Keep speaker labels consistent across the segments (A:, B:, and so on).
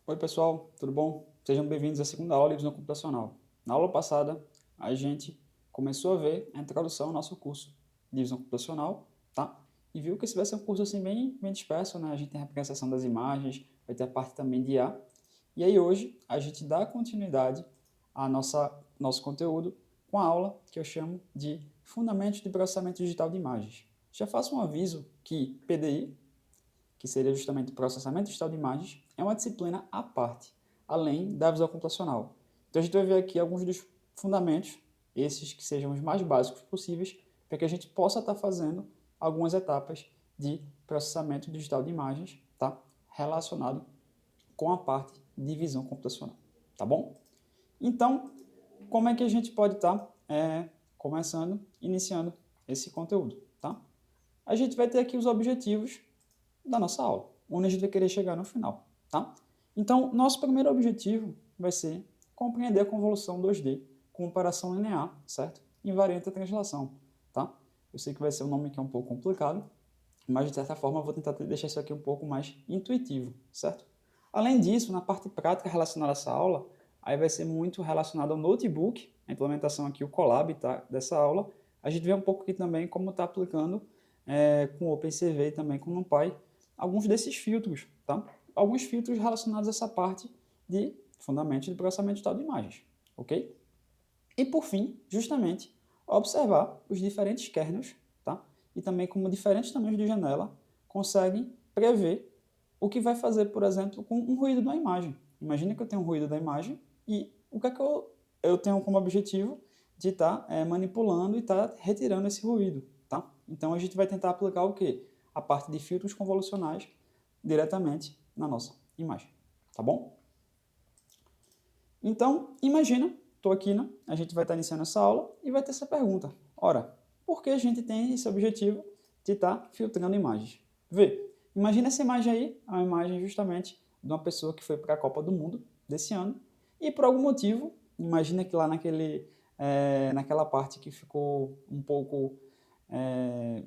A: Oi pessoal, tudo bom? Sejam bem-vindos à segunda aula de visão computacional. Na aula passada, a gente começou a ver a introdução ao nosso curso de visão computacional, tá? E viu que esse vai ser um curso assim bem disperso, né? A gente tem a representação das imagens, vai ter a parte também de IA. E aí hoje a gente dá continuidade a nosso conteúdo com a aula que eu chamo de Fundamentos de Processamento Digital de Imagens. Já faço um aviso que PDI, que seria justamente o processamento digital de imagens, é uma disciplina à parte, além da visão computacional. Então a gente vai ver aqui alguns dos fundamentos, esses que sejam os mais básicos possíveis, para que a gente possa estar fazendo algumas etapas de processamento digital de imagens, tá? Relacionado com a parte de visão computacional, tá bom? Então, como é que a gente pode estar iniciando esse conteúdo, tá? A gente vai ter aqui os objetivos da nossa aula, onde a gente vai querer chegar no final, tá? Então, nosso primeiro objetivo vai ser compreender a convolução 2D, comparação linear, certo? Invariante da translação, tá? Eu sei que vai ser um nome que é um pouco complicado, mas de certa forma eu vou tentar deixar isso aqui um pouco mais intuitivo, certo? Além disso, na parte prática relacionada a essa aula, aí vai ser muito relacionado ao notebook, a implementação aqui, o Colab, tá, dessa aula. A gente vê um pouco aqui também como está aplicando com o OpenCV e também com o NumPy, alguns desses filtros, tá? Alguns filtros relacionados a essa parte de fundamentos de processamento digital de imagens, ok? E por fim, justamente, observar os diferentes kernels, tá? E também como diferentes tamanhos de janela conseguem prever o que vai fazer, por exemplo, com um ruído da imagem. Imagina que eu tenho um ruído da imagem e o que é que eu tenho como objetivo de estar manipulando e estar retirando esse ruído, tá? Então a gente vai tentar aplicar o quê? A parte de filtros convolucionais diretamente na nossa imagem, tá bom? Então, imagina, estou aqui, né? A gente vai estar iniciando essa aula e vai ter essa pergunta. Ora, por que a gente tem esse objetivo de estar filtrando imagens? Vê, imagina essa imagem aí, a imagem justamente de uma pessoa que foi para a Copa do Mundo desse ano e por algum motivo, imagina que lá naquela parte que ficou um pouco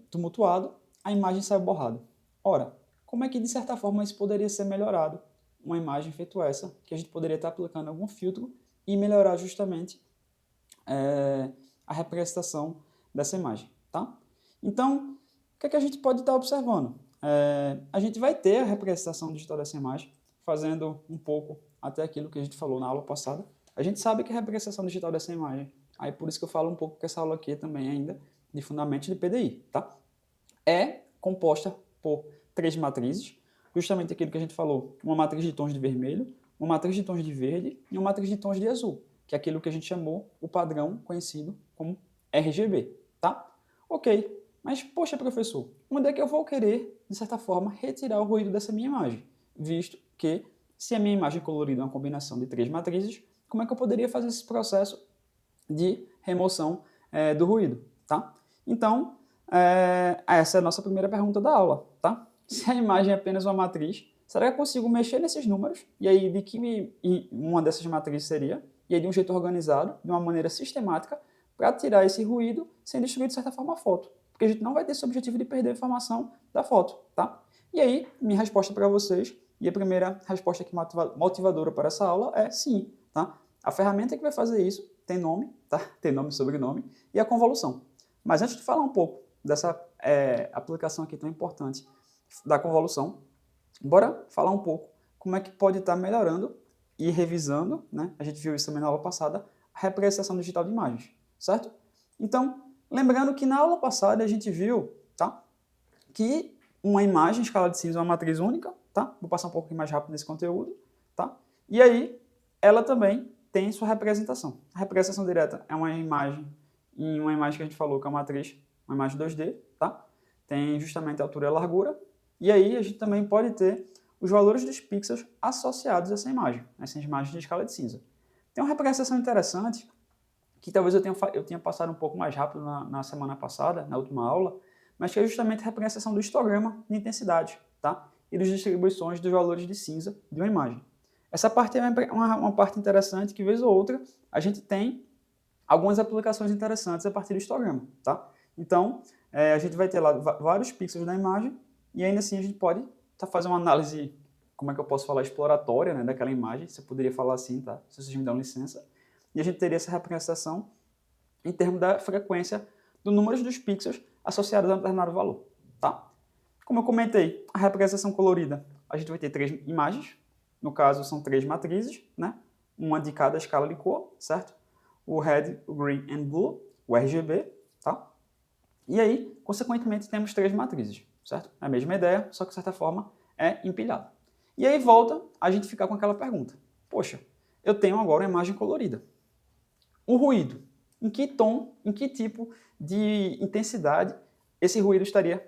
A: tumultuado, a imagem saiu borrada. Ora, como é que de certa forma isso poderia ser melhorado? Uma imagem feito essa, que a gente poderia estar aplicando algum filtro e melhorar justamente a representação dessa imagem, tá? Então, o que é que a gente pode estar observando? A gente vai ter a representação digital dessa imagem, fazendo um pouco até aquilo que a gente falou na aula passada. A gente sabe que a representação digital dessa imagem, aí por isso que eu falo um pouco que essa aula aqui também ainda de fundamentos de PDI, tá? É composta por três matrizes, justamente aquilo que a gente falou, uma matriz de tons de vermelho, uma matriz de tons de verde e uma matriz de tons de azul, que é aquilo que a gente chamou o padrão conhecido como RGB, tá? Ok, mas poxa professor, onde é que eu vou querer, de certa forma, retirar o ruído dessa minha imagem? Visto que, se a minha imagem colorida é uma combinação de três matrizes, como é que eu poderia fazer esse processo de remoção do ruído, tá? Então, essa é a nossa primeira pergunta da aula, tá? Se a imagem é apenas uma matriz, será que eu consigo mexer nesses números? E aí, uma dessas matrizes seria? E aí, de um jeito organizado, de uma maneira sistemática, para tirar esse ruído sem destruir, de certa forma, a foto. Porque a gente não vai ter esse objetivo de perder a informação da foto, tá? E aí, minha resposta para vocês, e a primeira resposta aqui motivadora para essa aula é sim, tá? A ferramenta que vai fazer isso tem nome, tá? Tem nome e sobrenome, e a convolução. Mas antes de falar um pouco dessa aplicação aqui tão importante da convolução, bora falar um pouco como é que pode estar melhorando e revisando, né? A gente viu isso também na aula passada, a representação digital de imagens, certo? Então, lembrando que na aula passada a gente viu, tá? Que uma imagem em escala de cinza é uma matriz única, tá? Vou passar um pouco mais rápido nesse conteúdo, tá? E aí, ela também tem sua representação. A representação direta é uma imagem, em uma imagem que a gente falou que é uma matriz, uma imagem 2D, tá? Tem justamente a altura e a largura. E aí a gente também pode ter os valores dos pixels associados a essa imagem, essas imagens de escala de cinza. Tem uma representação interessante que talvez eu tenha passado um pouco mais rápido na semana passada, na última aula, mas que é justamente a representação do histograma de intensidade, tá? E das distribuições dos valores de cinza de uma imagem. Essa parte é uma parte interessante que, vez ou outra, a gente tem algumas aplicações interessantes a partir do histograma, tá? Então, a gente vai ter lá vários pixels da imagem e ainda assim a gente pode fazendo uma análise como é que eu posso falar, exploratória, né, daquela imagem, você poderia falar assim, tá? Se vocês me dão licença. E a gente teria essa representação em termos da frequência do número dos pixels associados a um determinado valor, tá? Como eu comentei, a representação colorida, a gente vai ter 3 imagens, no caso são 3 matrizes, né? Uma de cada escala de cor, certo? O red, o green and blue, o RGB, tá? E aí, consequentemente, temos 3 matrizes, certo? É a mesma ideia, só que de certa forma é empilhado. E aí volta a gente ficar com aquela pergunta. Poxa, eu tenho agora uma imagem colorida. O ruído, em que tom, em que tipo de intensidade esse ruído estaria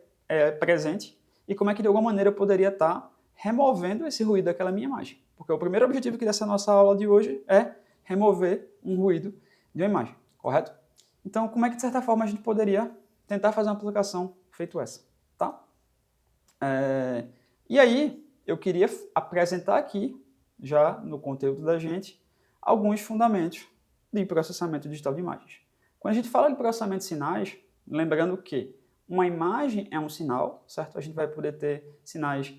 A: presente e como é que de alguma maneira eu poderia estar removendo esse ruído daquela minha imagem. Porque o primeiro objetivo aqui dessa nossa aula de hoje é remover um ruído de uma imagem, correto? Então, como é que de certa forma a gente poderia tentar fazer uma aplicação feito essa, tá? E aí, eu queria apresentar aqui, já no conteúdo da gente, alguns fundamentos de processamento digital de imagens. Quando a gente fala de processamento de sinais, lembrando que uma imagem é um sinal, certo? A gente vai poder ter sinais,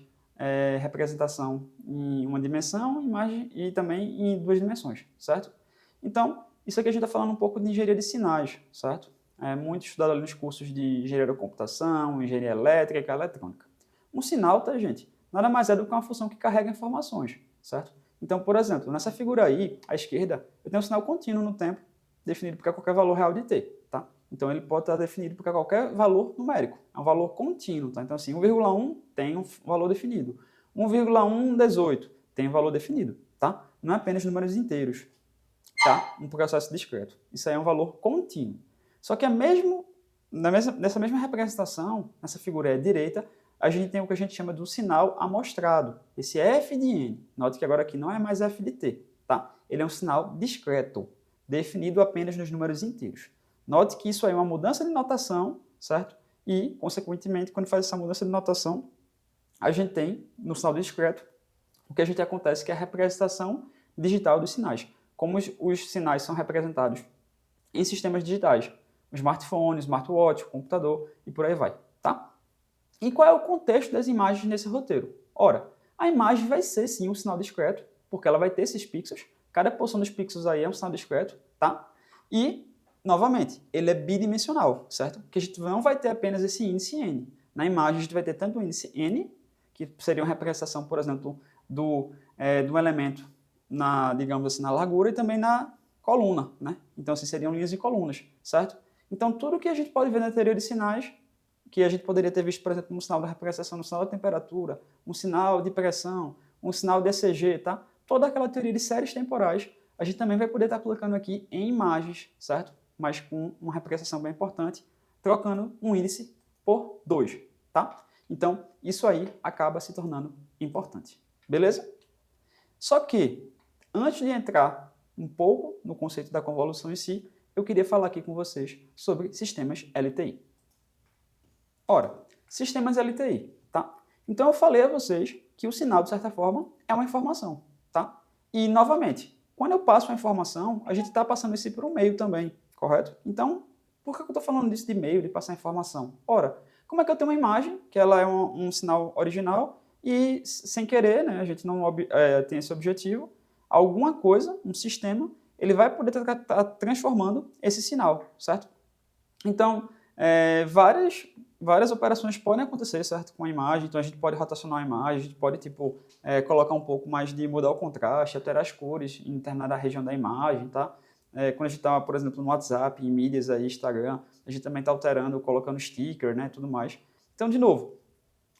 A: representação em uma dimensão, imagem e também em 2 dimensões, certo? Então, isso aqui a gente está falando um pouco de engenharia de sinais, certo? É muito estudado ali nos cursos de engenharia da computação, engenharia elétrica e eletrônica. Um sinal, tá, gente? Nada mais é do que uma função que carrega informações, certo? Então, por exemplo, nessa figura aí, à esquerda, eu tenho um sinal contínuo no tempo, definido por qualquer valor real de t, tá? Então, ele pode estar definido por qualquer valor numérico. É um valor contínuo, tá? Então, assim, 1,1 tem um valor definido. 1,118 tem um valor definido, tá? Não é apenas números inteiros, tá? Um processo discreto. Isso aí é um valor contínuo. Só que nessa mesma representação, nessa figura à direita, a gente tem o que a gente chama de um sinal amostrado. Esse f de n, note que agora aqui não é mais f de t, tá? Ele é um sinal discreto, definido apenas nos números inteiros. Note que isso aí é uma mudança de notação, certo? E, consequentemente, quando faz essa mudança de notação, a gente tem, no sinal discreto, o que a gente acontece que é a representação digital dos sinais. Como os sinais são representados em sistemas digitais, o smartphone, o smartwatch, o computador e por aí vai, tá? E qual é o contexto das imagens nesse roteiro? Ora, a imagem vai ser sim um sinal discreto, porque ela vai ter esses pixels, cada posição dos pixels aí é um sinal discreto, tá? E, novamente, ele é bidimensional, certo? Porque a gente não vai ter apenas esse índice n. Na imagem a gente vai ter tanto o índice n, que seria uma representação, por exemplo, do elemento digamos assim, na largura e também na coluna, né? Então, assim, seriam linhas e colunas, certo? Então, tudo que a gente pode ver na teoria de sinais, que a gente poderia ter visto, por exemplo, um sinal da representação, um sinal da temperatura, um sinal de pressão, um sinal de ECG, tá? Toda aquela teoria de séries temporais, a gente também vai poder estar aplicando aqui em imagens, certo? Mas com uma representação bem importante, trocando um índice por 2, tá? Então, isso aí acaba se tornando importante. Beleza? Só que, antes de entrar um pouco no conceito da convolução em si, eu queria falar aqui com vocês sobre sistemas LTI. Ora, sistemas LTI, tá? Então eu falei a vocês que o sinal, de certa forma, é uma informação, tá? E, novamente, quando eu passo uma informação, a gente está passando isso por um meio também, correto? Então, por que eu estou falando disso de meio, de passar informação? Ora, como é que eu tenho uma imagem, que ela é um sinal original, e, sem querer, né, a gente não tem esse objetivo, alguma coisa, um sistema, ele vai poder estar transformando esse sinal, certo? Então, várias operações podem acontecer, certo, com a imagem. Então, a gente pode rotacionar a imagem, a gente pode, colocar um pouco mais de mudar o contraste, alterar as cores em determinada região da imagem, tá? Quando a gente está, por exemplo, no WhatsApp, em mídias aí, Instagram, a gente também está alterando, colocando sticker, né, tudo mais. Então, de novo,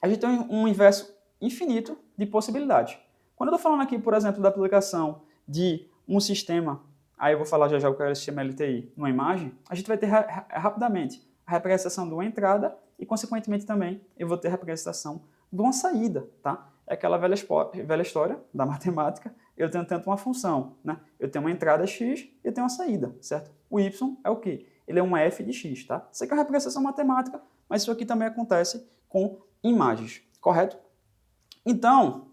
A: a gente tem um universo infinito de possibilidades. Quando eu estou falando aqui, por exemplo, da aplicação de um sistema, aí eu vou falar já o que é o sistema LTI, numa imagem, a gente vai ter rapidamente a representação de uma entrada e, consequentemente, também eu vou ter a representação de uma saída, tá? É aquela velha história da matemática, eu tenho tanto uma função, né? Eu tenho uma entrada x e eu tenho uma saída, certo? O y é o quê? Ele é um f de x, tá? Isso aqui é uma representação matemática, mas isso aqui também acontece com imagens, correto? Então,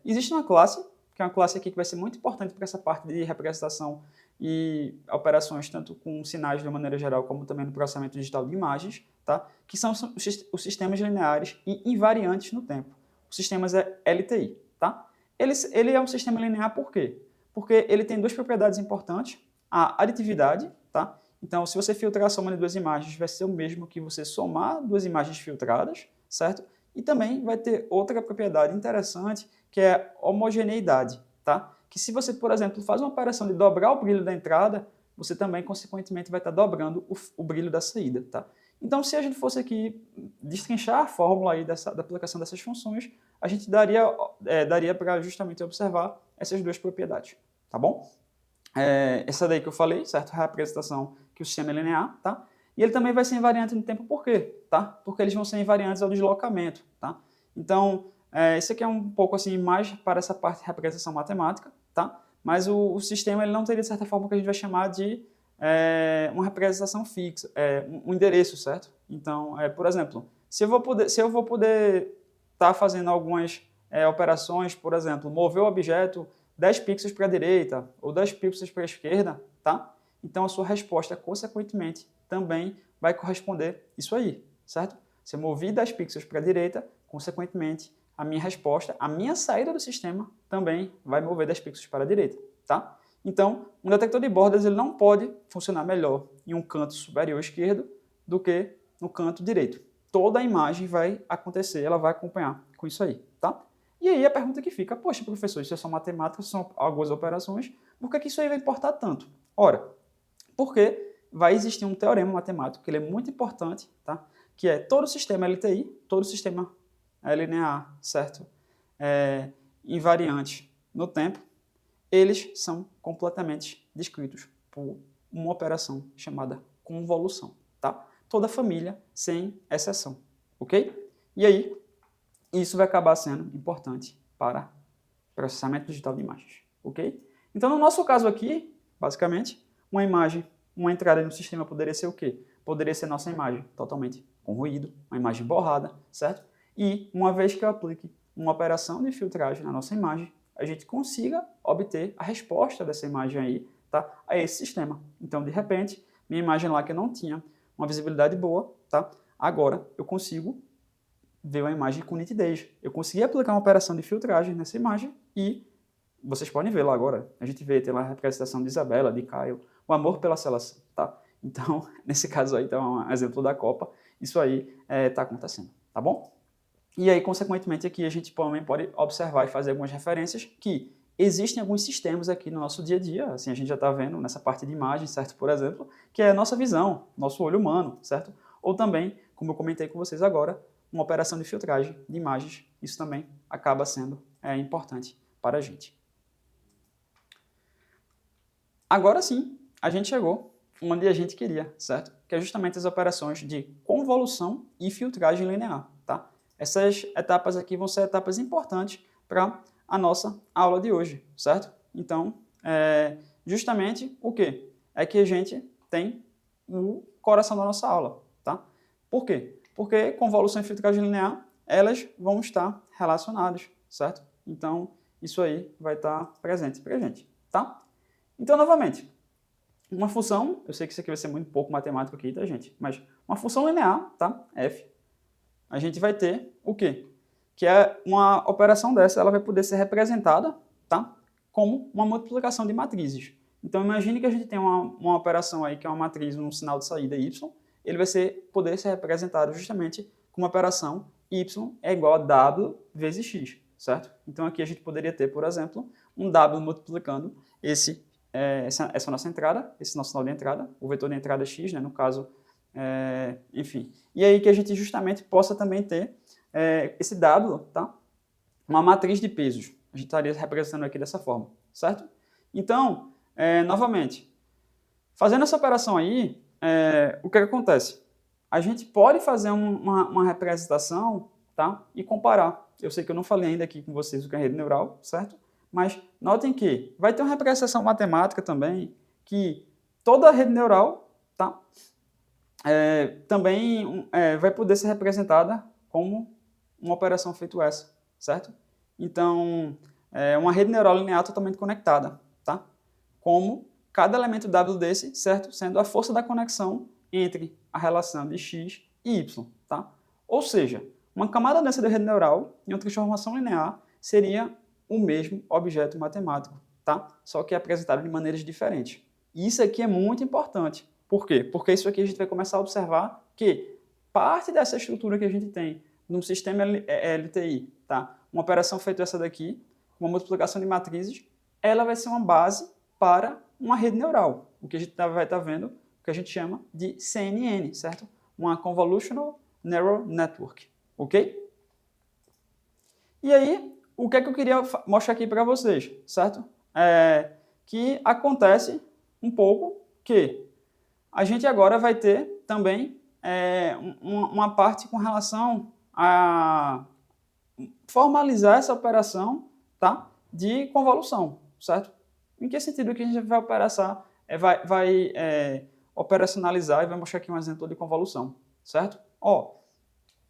A: existe uma classe, que é uma classe aqui que vai ser muito importante para essa parte de representação e operações, tanto com sinais de uma maneira geral, como também no processamento digital de imagens, tá? Que são os sistemas lineares e invariantes no tempo. Os sistemas é LTI, tá? Ele é um sistema linear por quê? Porque ele tem duas propriedades importantes, a aditividade, tá? Então, se você filtrar a soma de duas imagens, vai ser o mesmo que você somar duas imagens filtradas, certo? E também vai ter outra propriedade interessante, que é a homogeneidade, tá? Que se você, por exemplo, faz uma operação de dobrar o brilho da entrada, você também, consequentemente, vai estar dobrando o brilho da saída, tá? Então, se a gente fosse aqui destrinchar a fórmula aí da aplicação dessas funções, a gente daria para justamente observar essas duas propriedades, tá bom? Essa daí que eu falei, certo? A representação que o sistema é linear, tá? E ele também vai ser invariante no tempo por quê? Tá? Porque eles vão ser invariantes ao deslocamento, tá? Então, esse aqui é um pouco assim mais para essa parte de representação matemática, tá? Mas o sistema ele não teria, de certa forma, o que a gente vai chamar de uma representação fixa, um endereço, certo? Então, por exemplo, se eu vou poder estar fazendo algumas operações, por exemplo, mover o objeto 10 pixels para a direita ou 10 pixels para a esquerda, tá? Então a sua resposta, consequentemente, também vai corresponder isso aí, certo? Se eu mover 10 pixels para a direita, consequentemente, a minha resposta, a minha saída do sistema também vai mover 10 pixels para a direita, tá? Então, um detector de bordas ele não pode funcionar melhor em um canto superior esquerdo do que no canto direito. Toda a imagem vai acontecer, ela vai acompanhar com isso aí, tá? E aí a pergunta que fica, poxa, professor, isso é só matemática, são algumas operações, por que isso aí vai importar tanto? Ora, porque vai existir um teorema matemático, que ele é muito importante, tá? Que é todo sistema LTI, todo sistema linear, certo? Invariante no tempo, eles são completamente descritos por uma operação chamada convolução, tá? Toda família, sem exceção, ok? E aí, isso vai acabar sendo importante para processamento digital de imagens, ok? Então, no nosso caso aqui, basicamente, uma imagem, uma entrada no sistema poderia ser o quê? Poderia ser nossa imagem totalmente com ruído, uma imagem borrada, certo? E, uma vez que eu aplique uma operação de filtragem na nossa imagem, a gente consiga obter a resposta dessa imagem aí, tá? A esse sistema. Então, de repente, minha imagem lá que eu não tinha uma visibilidade boa, tá? Agora eu consigo ver uma imagem com nitidez. Eu consegui aplicar uma operação de filtragem nessa imagem e vocês podem ver lá agora. A gente vê, tem lá a representação de Isabela, de Caio, o amor pela seleção, tá? Então, nesse caso aí, tá um exemplo da Copa, isso aí está acontecendo, tá bom? E aí, consequentemente, aqui a gente também pode observar e fazer algumas referências que existem alguns sistemas aqui no nosso dia a dia, assim, a gente já está vendo nessa parte de imagem, certo? Por exemplo, que é a nossa visão, nosso olho humano, certo? Ou também, como eu comentei com vocês agora, uma operação de filtragem de imagens, isso também acaba sendo importante para a gente. Agora sim, a gente chegou onde a gente queria, certo? Que é justamente as operações de convolução e filtragem linear, tá? Essas etapas aqui vão ser etapas importantes para a nossa aula de hoje, certo? Então, justamente o que? É que a gente tem o coração da nossa aula, tá? Por quê? Porque convolução e filtragem linear, elas vão estar relacionadas, certo? Então, isso aí vai estar presente para a gente, tá? Então, novamente, uma função, eu sei que isso aqui vai ser muito pouco matemático aqui, tá, gente? Mas uma função linear, tá? F, a gente vai ter o quê? Que é uma operação dessa, ela vai poder ser representada, tá? Como uma multiplicação de matrizes. Então, imagine que a gente tem uma operação aí, que é uma matriz num sinal de saída y, ele vai poder ser representado justamente com uma operação y é igual a w vezes x, certo? Então, aqui a gente poderia ter, por exemplo, um w multiplicando essa nossa entrada, esse nosso sinal de entrada, o vetor de entrada x, né, no caso, enfim. E aí que a gente justamente possa também ter esse W, tá? Uma matriz de pesos. A gente estaria representando aqui dessa forma, certo? Então, novamente, fazendo essa operação aí, o que acontece? A gente pode fazer uma representação, tá? E comparar. Eu sei que eu não falei ainda aqui com vocês o que é rede neural, certo? Mas notem que vai ter uma representação matemática também, que toda a rede neural, tá? Também vai poder ser representada como uma operação feita essa, certo? Então, uma rede neural linear totalmente conectada, tá? Como cada elemento W desse, certo? Sendo a força da conexão entre a relação de x e y, tá? Ou seja, uma camada dessa de rede neural em uma transformação linear seria o mesmo objeto matemático, tá? Só que é apresentado de maneiras diferentes. E isso aqui é muito importante. Por quê? Porque isso aqui a gente vai começar a observar que parte dessa estrutura que a gente tem no sistema LTI, tá? Uma operação feita essa daqui, uma multiplicação de matrizes, ela vai ser uma base para uma rede neural, o que a gente vai estar vendo, o que a gente chama de CNN, certo? Uma Convolutional Neural Network, ok? E aí, o que é que eu queria mostrar aqui para vocês, certo? Que acontece um pouco que a gente agora vai ter também uma parte com relação a formalizar essa operação, tá? De convolução, certo? Em que sentido que a gente vai operacionalizar e vai mostrar aqui um exemplo de convolução, certo?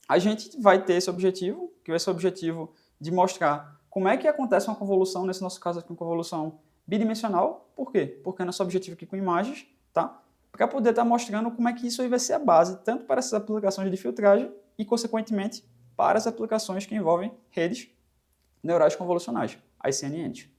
A: A gente vai ter esse objetivo, que vai ser o objetivo de mostrar como é que acontece uma convolução, nesse nosso caso aqui, uma convolução bidimensional. Por quê? Porque é nosso objetivo aqui com imagens, tá? Para poder estar mostrando como é que isso aí vai ser a base, tanto para essas aplicações de filtragem e, consequentemente, para as aplicações que envolvem redes neurais convolucionais, as CNNs.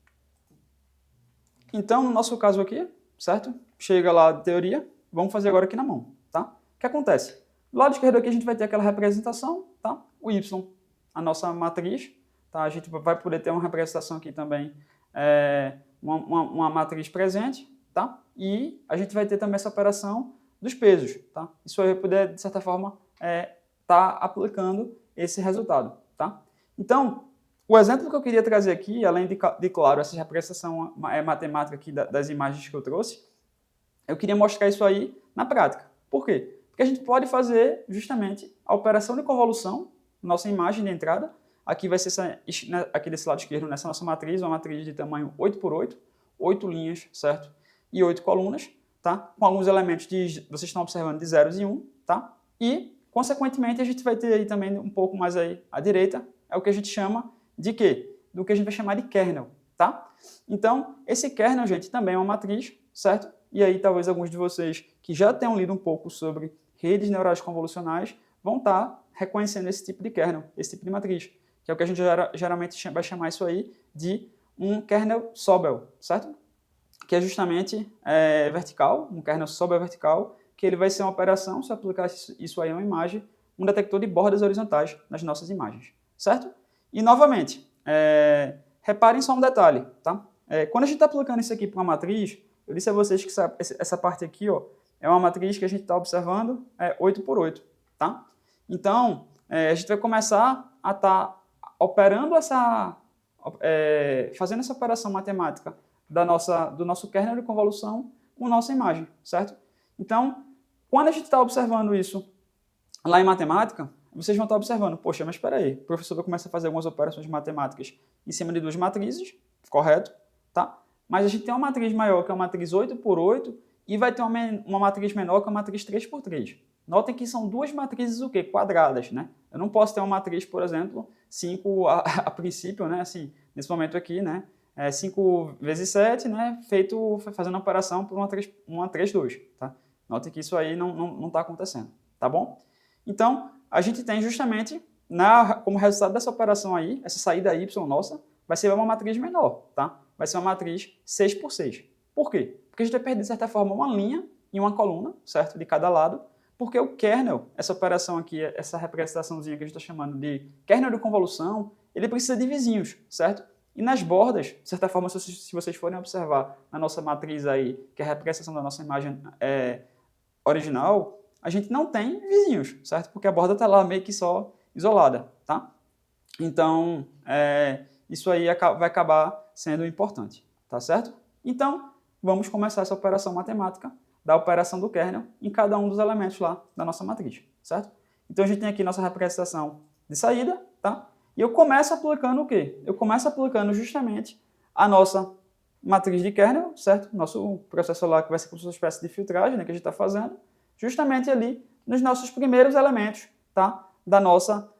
A: Então, no nosso caso aqui, certo? Chega lá de teoria, vamos fazer agora aqui na mão, tá? O que acontece? Do lado esquerdo aqui a gente vai ter aquela representação, tá? O Y, a nossa matriz, tá? A gente vai poder ter uma representação aqui também, uma matriz presente, tá? E a gente vai ter também essa operação dos pesos, tá? Isso aí vai poder, de certa forma, tá aplicando esse resultado, tá? Então, o exemplo que eu queria trazer aqui, além de claro, essa representação matemática aqui das imagens que eu trouxe, eu queria mostrar isso aí na prática. Por quê? Porque a gente pode fazer justamente a operação de convolução, nossa imagem de entrada. Aqui vai ser aqui desse lado esquerdo, nessa nossa matriz, uma matriz de tamanho 8x8, 8 linhas, certo? E 8 colunas, tá? Com alguns elementos vocês estão observando, de zeros e 1, tá? E, consequentemente, a gente vai ter aí também um pouco mais aí à direita, é o que a gente chama de quê? Do que a gente vai chamar de kernel, tá? Então, esse kernel, gente, também é uma matriz, certo? E aí, talvez alguns de vocês que já tenham lido um pouco sobre redes neurais convolucionais vão estar reconhecendo esse tipo de kernel, esse tipo de matriz, que é o que a gente geralmente vai chamar isso aí de um kernel Sobel, certo? Que é justamente vertical, um kernel Sobel vertical, que ele vai ser uma operação, se eu aplicar isso aí a uma imagem, um detector de bordas horizontais nas nossas imagens, certo? E, novamente, reparem só um detalhe, tá? Quando a gente está aplicando isso aqui para uma matriz, eu disse a vocês que essa parte aqui, ó, é uma matriz que a gente está observando 8x8, tá? Então, a gente vai começar a estar operando fazendo essa operação matemática do nosso kernel de convolução com nossa imagem, certo? Então, quando a gente está observando isso lá em matemática, vocês vão estar observando, poxa, mas espera aí, o professor vai começar a fazer algumas operações matemáticas em cima de duas matrizes, correto? Tá? Mas a gente tem uma matriz maior, que é uma matriz 8x8, e vai ter uma matriz menor, que é uma matriz 3x3. Notem que são duas matrizes o quê? Quadradas, né? Eu não posso ter uma matriz, por exemplo, 5 a princípio, né? Assim, nesse momento aqui, né? 5 vezes 7, né? Fazendo a operação por uma 3,2, tá? Notem que isso aí não está acontecendo, tá bom? Então, a gente tem justamente, como resultado dessa operação aí, essa saída Y nossa, vai ser uma matriz menor, tá? Vai ser uma matriz 6x6. Por quê? Porque a gente vai perder, de certa forma, uma linha e uma coluna, certo? De cada lado, porque o kernel, essa operação aqui, essa representaçãozinha que a gente está chamando de kernel de convolução, ele precisa de vizinhos, certo? E nas bordas, de certa forma, se vocês forem observar na nossa matriz aí, que é a representação da nossa imagem original, a gente não tem vizinhos, certo? Porque a borda está lá meio que só isolada, tá? Então, isso aí vai acabar sendo importante, tá certo? Então, vamos começar essa operação matemática da operação do kernel em cada um dos elementos lá da nossa matriz, certo? Então, a gente tem aqui nossa representação de saída, tá? E eu começo aplicando o quê? Eu começo aplicando justamente a nossa matriz de kernel, certo? Nosso processo lá que vai ser como uma espécie de filtragem, né, que a gente está fazendo, justamente ali nos nossos primeiros elementos, tá? Da nossa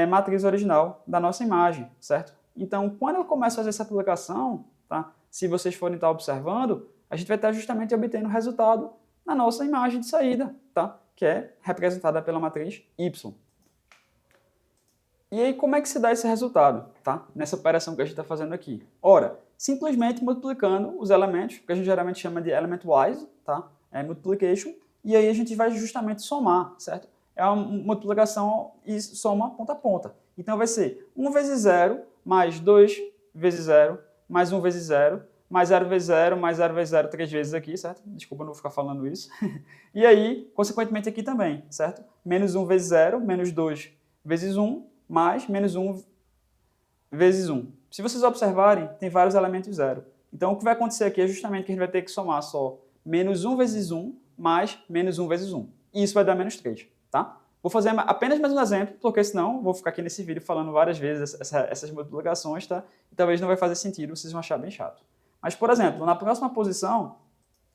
A: matriz original, da nossa imagem, certo? Então, quando eu começo a fazer essa aplicação, tá? Se vocês forem estar observando, a gente vai estar justamente obtendo o resultado na nossa imagem de saída, tá? Que é representada pela matriz Y. E aí, como é que se dá esse resultado, tá? Nessa operação que a gente está fazendo aqui? Ora, simplesmente multiplicando os elementos, que a gente geralmente chama de element-wise, tá? É multiplication, e aí a gente vai justamente somar, certo? É uma multiplicação e soma ponta a ponta. Então vai ser 1 vezes 0, mais 2 vezes 0, mais 1 vezes 0, mais 0 vezes 0, mais 0 vezes 0 3 vezes aqui, certo? Desculpa, não vou ficar falando isso. E aí, consequentemente aqui também, certo? Menos 1 vezes 0, menos 2 vezes 1, mais menos 1 vezes 1. Se vocês observarem, tem vários elementos zero. Então, o que vai acontecer aqui é justamente que a gente vai ter que somar só menos 1 vezes 1 mais menos 1 vezes 1. E isso vai dar menos 3, tá? Vou fazer apenas mais um exemplo, porque senão vou ficar aqui nesse vídeo falando várias vezes essas multiplicações, tá? E talvez não vai fazer sentido, vocês vão achar bem chato. Mas, por exemplo, na próxima posição,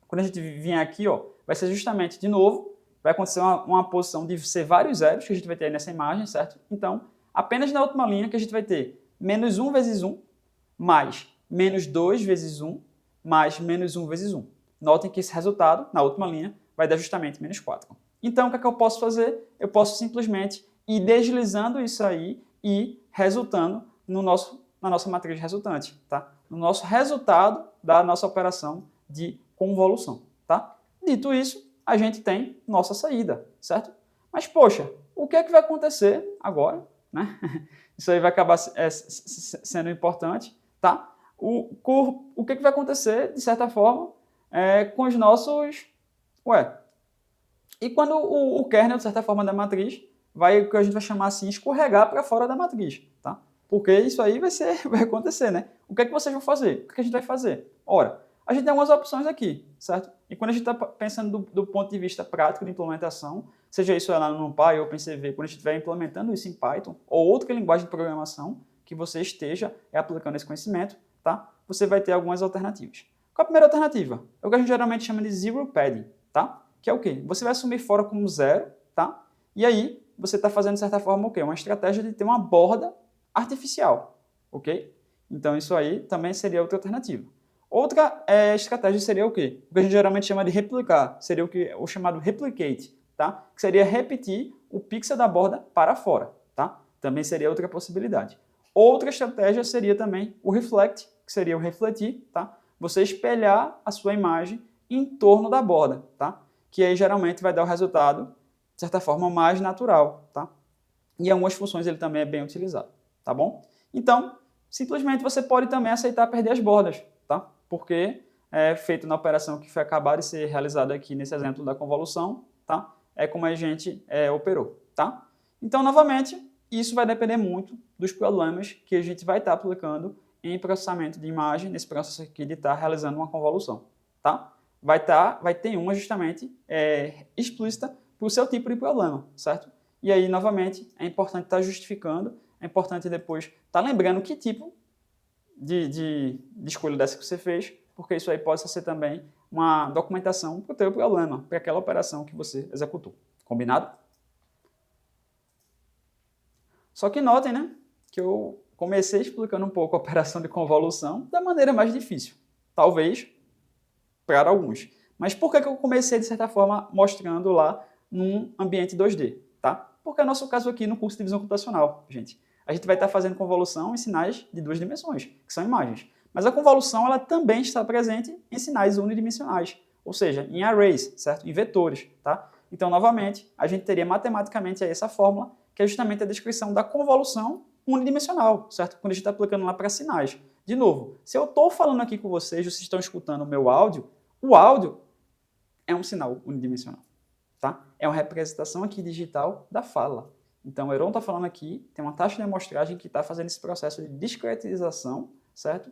A: quando a gente vier aqui, ó, vai ser justamente, de novo, vai acontecer uma posição de ser vários zeros que a gente vai ter aí nessa imagem, certo? Então, apenas na última linha que a gente vai ter menos 1 vezes 1, mais menos 2 vezes 1, mais menos 1 vezes 1. Notem que esse resultado, na última linha, vai dar justamente menos 4. Então, o que é que eu posso fazer? Eu posso simplesmente ir deslizando isso aí e resultando na nossa matriz resultante, tá? No nosso resultado da nossa operação de convolução, tá? Dito isso, a gente tem nossa saída, certo? Mas, poxa, o que é que vai acontecer agora, né? Isso aí vai acabar sendo importante, tá? O que é que vai acontecer, de certa forma, com os nossos... E quando o kernel, de certa forma, da matriz, vai, o que a gente vai chamar assim, escorregar para fora da matriz, tá? Porque isso aí vai acontecer, né? O que é que vocês vão fazer? O que é que a gente vai fazer? Ora, a gente tem algumas opções aqui, certo? E quando a gente está pensando do ponto de vista prático de implementação, seja isso lá no NumPy ou OpenCV, quando a gente estiver implementando isso em Python ou outra linguagem de programação que você esteja aplicando esse conhecimento, tá? Você vai ter algumas alternativas. Qual a primeira alternativa? É o que a gente geralmente chama de zero padding, tá? Que é o quê? Você vai assumir fora como zero, tá? E aí, você está fazendo, de certa forma, o quê? Uma estratégia de ter uma borda artificial, ok? Então, isso aí também seria outra alternativa. Outra estratégia seria o quê? O que a gente geralmente chama de replicar, seria o chamado replicate, tá? Que seria repetir o pixel da borda para fora, tá? Também seria outra possibilidade. Outra estratégia seria também o reflect, que seria o refletir, tá? Você espelhar a sua imagem em torno da borda, tá? Que aí geralmente vai dar o resultado, de certa forma, mais natural, tá? E em algumas funções ele também é bem utilizado, tá bom? Então, simplesmente você pode também aceitar perder as bordas, tá? Porque é feito na operação que foi acabar de ser realizada aqui nesse exemplo da convolução, tá? É como a gente operou, tá? Então, novamente, isso vai depender muito dos problemas que a gente vai estar aplicando em processamento de imagem, nesse processo aqui de estar realizando uma convolução, tá? Vai ter uma justamente explícita para o seu tipo de problema, certo? E aí, novamente, é importante estar justificando, é importante depois estar lembrando que tipo de escolha dessa que você fez, porque isso aí pode ser também uma documentação para o teu problema, para aquela operação que você executou. Combinado? Só que notem, né, que eu comecei explicando um pouco a operação de convolução da maneira mais difícil. Talvez para alguns. Mas por que eu comecei, de certa forma, mostrando lá num ambiente 2D, tá? Porque é o nosso caso aqui no curso de visão computacional, gente. A gente vai estar fazendo convolução em sinais de duas dimensões, que são imagens. Mas a convolução ela também está presente em sinais unidimensionais, ou seja, em arrays, certo? Em vetores, tá? Então, novamente, a gente teria matematicamente aí essa fórmula, que é justamente a descrição da convolução unidimensional, certo? Quando a gente está aplicando lá para sinais. De novo, se eu estou falando aqui com vocês, vocês estão escutando o meu áudio, o áudio é um sinal unidimensional, tá? É uma representação aqui digital da fala. Então, o Heron está falando aqui, tem uma taxa de amostragem que está fazendo esse processo de discretização, certo?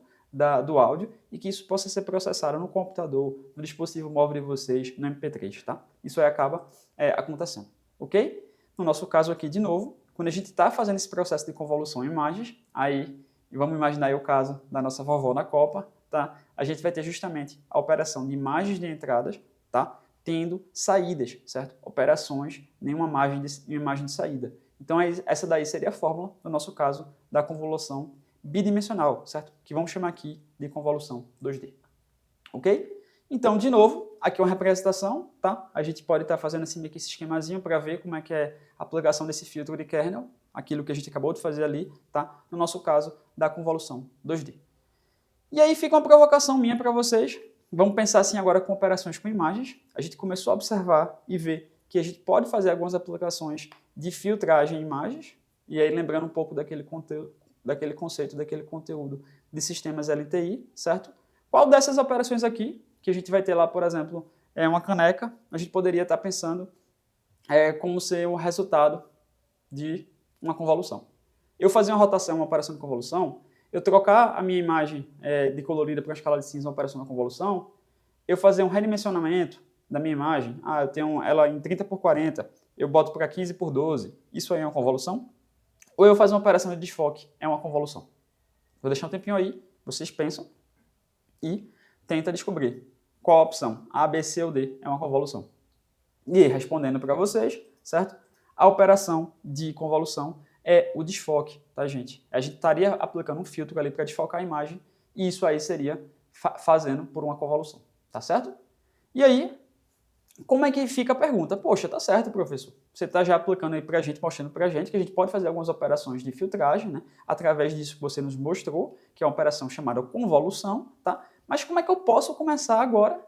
A: Do áudio, e que isso possa ser processado no computador, no dispositivo móvel de vocês, no MP3, tá? Isso aí acaba acontecendo, ok? No nosso caso aqui, de novo, quando a gente está fazendo esse processo de convolução em imagens, aí, vamos imaginar aí o caso da nossa vovó na Copa, tá? A gente vai ter justamente a operação de imagens de entradas, tá? Tendo saídas, certo? Operações, nenhuma imagem de saída. Então, essa daí seria a fórmula, no nosso caso, da convolução bidimensional, certo? Que vamos chamar aqui de convolução 2D. Ok? Então, de novo, aqui é uma representação, tá? A gente pode estar fazendo assim meio que esse esquemazinho para ver como é que é a aplicação desse filtro de kernel aquilo que a gente acabou de fazer ali, tá? No nosso caso, da convolução 2D. E aí fica uma provocação minha para vocês. Vamos pensar assim agora com operações com imagens. A gente começou a observar e ver que a gente pode fazer algumas aplicações de filtragem em imagens, e aí lembrando um pouco daquele conceito, daquele conteúdo de sistemas LTI, certo? Qual dessas operações aqui, que a gente vai ter lá, por exemplo, é uma caneca, a gente poderia estar pensando como ser um resultado de uma convolução. Eu fazer uma rotação, uma operação de convolução, eu trocar a minha imagem de colorida para uma escala de cinza, uma operação de convolução, eu fazer um redimensionamento da minha imagem, eu tenho ela em 30 por 40, eu boto para 15 por 12, isso aí é uma convolução? Ou eu fazer uma operação de desfoque, é uma convolução? Vou deixar um tempinho aí, vocês pensam e tenta descobrir qual a opção, A, B, C ou D, é uma convolução. E aí, respondendo para vocês, certo? A operação de convolução é o desfoque, tá, gente? A gente estaria aplicando um filtro ali para desfocar a imagem e isso aí seria fazendo por uma convolução, tá certo? E aí, como é que fica a pergunta? Poxa, tá certo, professor. Você está já aplicando aí para a gente, mostrando para a gente que a gente pode fazer algumas operações de filtragem, né? Através disso que você nos mostrou, que é uma operação chamada convolução, tá? Mas como é que eu posso começar agora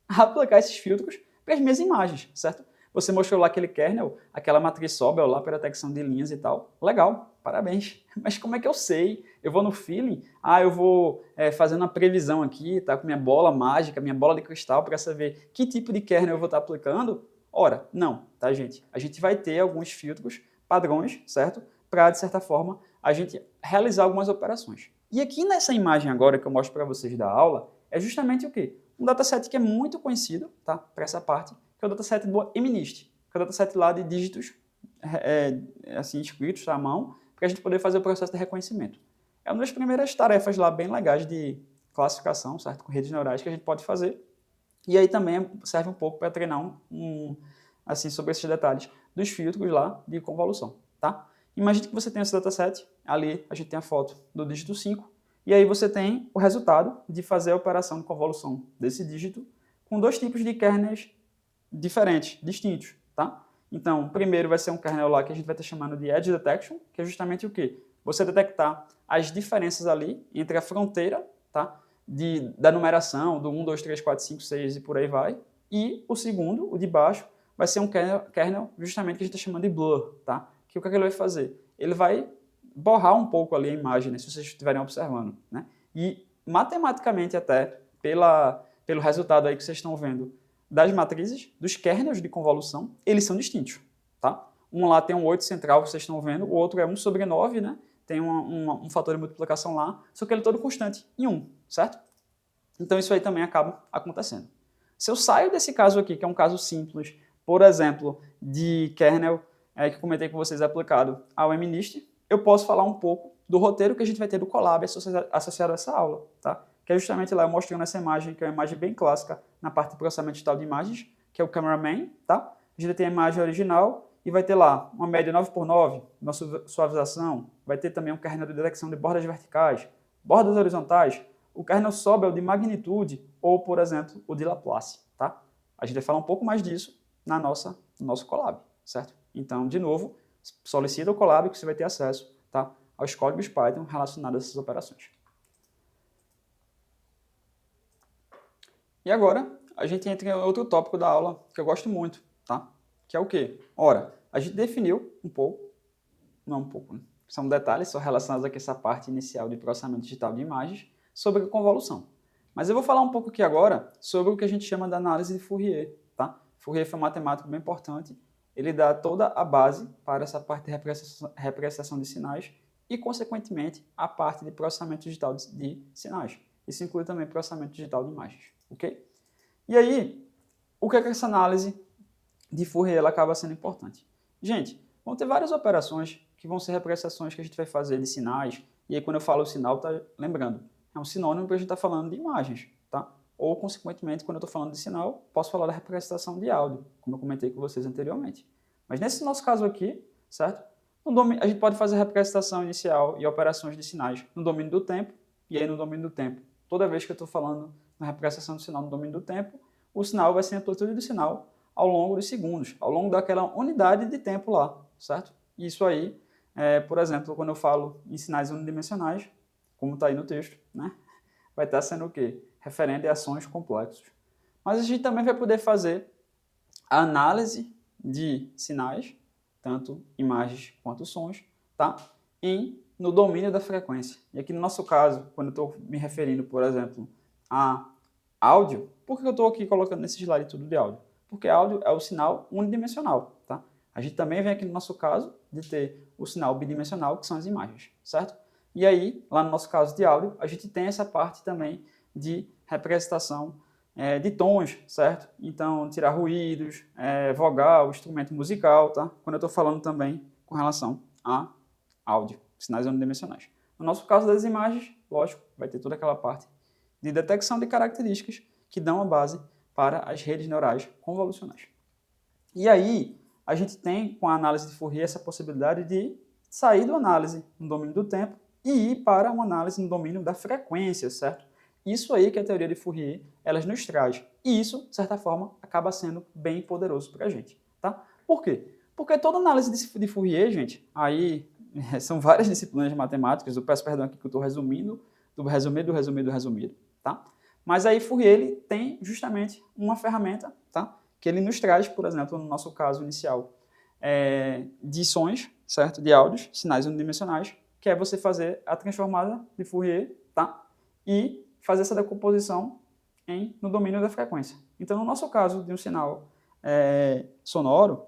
A: a aplicar esses filtros para as minhas imagens, certo? Você mostrou lá aquele kernel, aquela matriz Sobel lá para detecção de linhas e tal. Legal, parabéns. Mas como é que eu sei? Eu vou no feeling? Eu vou fazendo uma previsão aqui, tá? Com minha bola mágica, minha bola de cristal para saber que tipo de kernel eu vou estar aplicando? Ora, não, tá, gente? A gente vai ter alguns filtros, padrões, certo? Para, de certa forma, a gente realizar algumas operações. E aqui nessa imagem agora que eu mostro para vocês da aula, é justamente o quê? Um dataset que é muito conhecido, tá? Para essa parte, que é o dataset do MNIST, que é o dataset lá de dígitos assim, escritos à mão, para a gente poder fazer o processo de reconhecimento. É uma das primeiras tarefas lá bem legais de classificação, certo? Com redes neurais que a gente pode fazer. E aí também serve um pouco para treinar assim, sobre esses detalhes dos filtros lá de convolução, tá? Imagine que você tem esse dataset, ali a gente tem a foto do dígito 5, e aí você tem o resultado de fazer a operação de convolução desse dígito com dois tipos de kernels diferentes, distintos, tá? Então, primeiro vai ser um kernel lá que a gente vai estar chamando de Edge Detection, que é justamente o quê? Você detectar as diferenças ali entre a fronteira, tá? Da numeração, do 1, 2, 3, 4, 5, 6 e por aí vai. E o segundo, o de baixo, vai ser um kernel justamente que a gente está chamando de Blur, tá? Que o que ele vai fazer? Ele vai borrar um pouco ali a imagem, né, se vocês estiverem observando, né? E matematicamente até, pelo resultado aí que vocês estão vendo das matrizes, dos kernels de convolução, eles são distintos, tá? Um lá tem um 8 central, que vocês estão vendo, o outro é 1 sobre 9, né? Tem um fator de multiplicação lá, só que ele é todo constante em 1, certo? Então isso aí também acaba acontecendo. Se eu saio desse caso aqui, que é um caso simples, por exemplo, de kernel que comentei com vocês aplicado ao MNIST, eu posso falar um pouco do roteiro que a gente vai ter do Colab associado a essa aula, tá? Que é justamente lá eu mostrando essa imagem, que é uma imagem bem clássica na parte de processamento digital de imagens, que é o Cameraman, tá? A gente tem a imagem original e vai ter lá uma média 9x9, nossa suavização, vai ter também um kernel de detecção de bordas verticais, bordas horizontais, o kernel Sobel de magnitude ou, por exemplo, o de Laplace, tá? A gente vai falar um pouco mais disso no nosso Colab, certo? Então, de novo, solicita o Colab que você vai ter acesso, tá, aos códigos Python relacionados a essas operações. E agora, a gente entra em outro tópico da aula que eu gosto muito, tá? Que é o quê? Ora, a gente definiu um pouco, não um pouco, né? São detalhes só relacionados aqui a essa parte inicial de processamento digital de imagens sobre a convolução. Mas eu vou falar um pouco aqui agora sobre o que a gente chama da análise de Fourier, tá? Fourier foi um matemático bem importante. Ele dá toda a base para essa parte de representação de sinais e, consequentemente, a parte de processamento digital de sinais. Isso inclui também processamento digital de imagens, ok? E aí, o que é que essa análise de Fourier ela acaba sendo importante? Gente, vão ter várias operações que vão ser representações que a gente vai fazer de sinais, e aí quando eu falo sinal, tá lembrando, é um sinônimo para a gente estar falando de imagens, tá? Ou, consequentemente, quando eu estou falando de sinal, posso falar da representação de áudio, como eu comentei com vocês anteriormente. Mas nesse nosso caso aqui, certo? A gente pode fazer a representação inicial e operações de sinais no domínio do tempo, e aí no domínio do tempo, toda vez que eu estou falando na representação do sinal no domínio do tempo, o sinal vai ser a amplitude do sinal ao longo dos segundos, ao longo daquela unidade de tempo lá, certo? Isso aí por exemplo, quando eu falo em sinais unidimensionais, como está aí no texto, né? Vai estar sendo o quê? Referente a ações complexos. Mas a gente também vai poder fazer a análise de sinais, tanto imagens quanto sons, tá? No domínio da frequência. E aqui no nosso caso, quando eu estou me referindo, por exemplo, a áudio, por que eu estou aqui colocando nesse slide tudo de áudio? Porque áudio é o sinal unidimensional, tá? A gente também vem aqui no nosso caso de ter o sinal bidimensional, que são as imagens, certo? E aí, lá no nosso caso de áudio, a gente tem essa parte também de representação de tons, certo? Então, tirar ruídos, vogal, instrumento musical, tá? Quando eu estou falando também com relação a áudio, sinais unidimensionais. No nosso caso das imagens, lógico, vai ter toda aquela parte de detecção de características que dão a base para as redes neurais convolucionais. E aí, a gente tem, com a análise de Fourier, essa possibilidade de sair da análise no domínio do tempo e ir para uma análise no domínio da frequência, certo? Isso aí que a teoria de Fourier elas nos traz. E isso, de certa forma, acaba sendo bem poderoso para a gente, tá? Por quê? Porque toda análise de Fourier, gente, aí são várias disciplinas matemáticas, eu peço perdão aqui que eu estou resumindo, do resumido, tá? Mas aí Fourier ele tem justamente uma ferramenta, tá? Que ele nos traz, por exemplo, no nosso caso inicial, de sons, certo? De áudios, sinais unidimensionais, que é você fazer a transformada de Fourier, tá? E fazer essa decomposição no domínio da frequência. Então, no nosso caso de um sinal sonoro,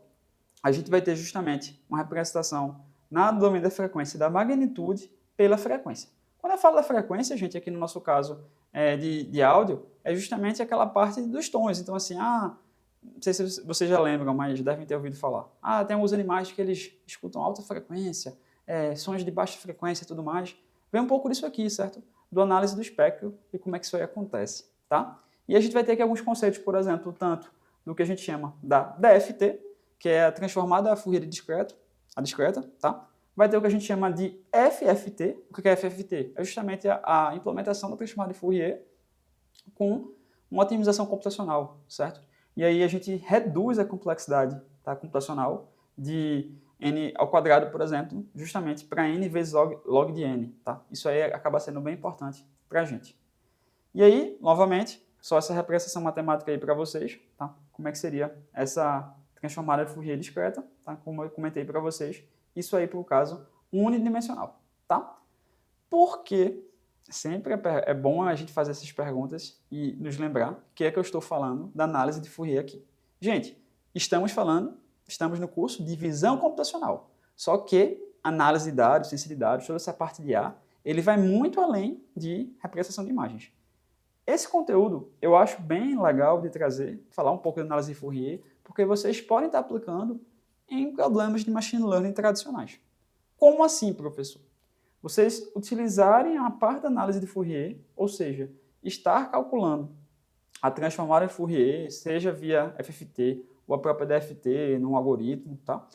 A: a gente vai ter justamente uma representação no domínio da frequência da magnitude pela frequência. Quando eu falo da frequência, gente, aqui no nosso caso de áudio, é justamente aquela parte dos tons. Então, assim, não sei se vocês já lembram, mas devem ter ouvido falar. Tem alguns animais que eles escutam alta frequência, sons de baixa frequência e tudo mais. Vem um pouco disso aqui, certo? Do análise do espectro e como é que isso aí acontece, tá? E a gente vai ter aqui alguns conceitos, por exemplo, tanto do que a gente chama da DFT, que é a transformada Fourier discreta, tá? Vai ter o que a gente chama de FFT. O que é FFT? É justamente a implementação da transformada de Fourier com uma otimização computacional, certo? E aí a gente reduz a complexidade computacional de n ao quadrado, por exemplo, justamente para n vezes log de n, tá? Isso aí acaba sendo bem importante para a gente. E aí, novamente, só essa representação matemática aí para vocês, tá? Como é que seria essa transformada de Fourier discreta, tá? Como eu comentei para vocês, isso aí para o caso unidimensional, tá? Porque sempre é bom a gente fazer essas perguntas e nos lembrar que é que eu estou falando da análise de Fourier aqui. Gente, estamos no curso de visão computacional, só que análise de dados, ciência de dados, toda essa parte de A, ele vai muito além de representação de imagens. Esse conteúdo eu acho bem legal de trazer, falar um pouco da análise de Fourier, porque vocês podem estar aplicando em problemas de machine learning tradicionais. Como assim, professor? Vocês utilizarem a parte da análise de Fourier, ou seja, estar calculando a transformada de Fourier, seja via FFT ou a própria DFT num algoritmo, tá?